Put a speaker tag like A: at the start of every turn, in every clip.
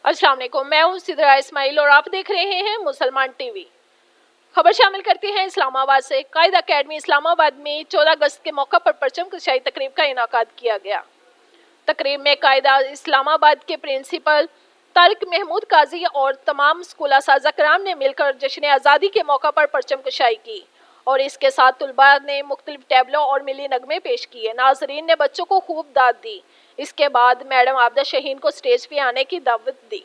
A: अस्सलाम वालेकुम, मैं हूं सिद्रा इस्माइल और आप देख रहे हैं मुसलमान टीवी। खबर शामिल करते हैं इस्लामाबाद से। कायद अकेडमी इस्लामाबाद में 14 अगस्त के मौका पर परचम कुशाई तकरीब का इनाकाद किया गया। तकरीब में कायदा इस्लामाबाद के प्रिंसिपल तारिक महमूद काजी और तमाम स्कूल असातिज़ा कराम ने मिलकर जश्न आज़ादी के मौका पर परचम कुशाई की और इसके साथ तुलबा ने मुख्तलिफ टैबलों और मिली नगमे पेश किए। नाजरीन ने बच्चों को खूब दाद दी। इसके बाद मैडम आबदा शहीन को स्टेज पे आने की दावत दी।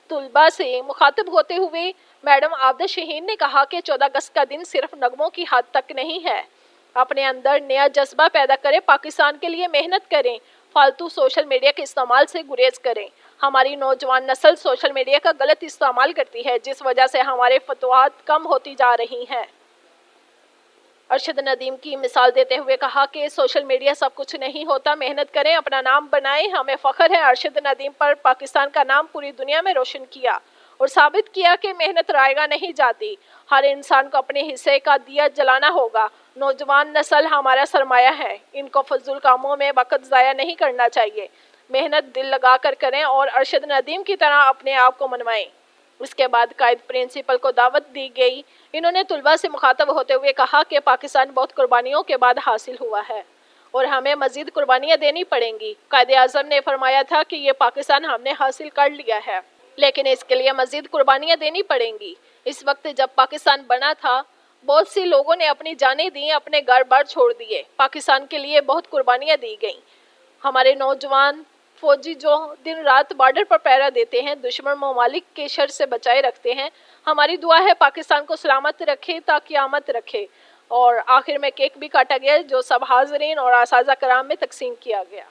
A: तुलबा से मुखातिब होते हुए मैडम आबदा शहीन ने कहा कि 14 अगस्त का दिन सिर्फ नगमों की हद तक नहीं है। अपने अंदर नया जज्बा पैदा करें, पाकिस्तान के लिए मेहनत करें, फालतू सोशल मीडिया के इस्तेमाल से गुरेज करें। हमारी नौजवान नस्ल सोशल मीडिया का गलत इस्तेमाल करती है, जिस वजह से हमारे फतवात कम होती जा रही हैं। अरशद नदीम की मिसाल देते हुए कहा कि सोशल मीडिया सब कुछ नहीं होता, मेहनत करें, अपना नाम बनाएं। हमें फ़ख्र है अरशद नदीम पर पाकिस्तान का नाम पूरी दुनिया में रोशन किया और साबित किया कि मेहनत रायगा नहीं जाती। हर इंसान को अपने हिस्से का दिया जलाना होगा। नौजवान नस्ल हमारा सरमाया है, इनको फजूल कामों में वक्त ज़ाया नहीं करना चाहिए। मेहनत दिल लगा कर करें और अरशद नदीम की तरह अपने आप को मनवाएं। इसके बाद कायद प्रिंसिपल को दावत दी गई। इन्होंने तुलबा से मुखातब होते हुए कहा कि पाकिस्तान बहुत कुर्बानियों के बाद हासिल हुआ है और हमें मज़ीद कुर्बानियाँ देनी पड़ेंगी। कायदे आज़म ने फरमाया था कि ये पाकिस्तान हमने हासिल कर लिया है, लेकिन इसके लिए मज़ीद कुर्बानियाँ देनी पड़ेंगी। इस वक्त जब पाकिस्तान बना था, बहुत सी लोगों ने अपनी जानें दी, अपने घर बार छोड़ दिए। पाकिस्तान के लिए बहुत कुर्बानियाँ दी गईं। हमारे नौजवान फौजी जो दिन रात बॉर्डर पर पहरा देते हैं, दुश्मन ममालिक के शर से बचाए रखते हैं। हमारी दुआ है पाकिस्तान को सलामत रखे ता क़यामत रखे। और आखिर में केक भी काटा गया जो सब हाज़रीन और असातिज़ा कराम में तकसीम किया गया।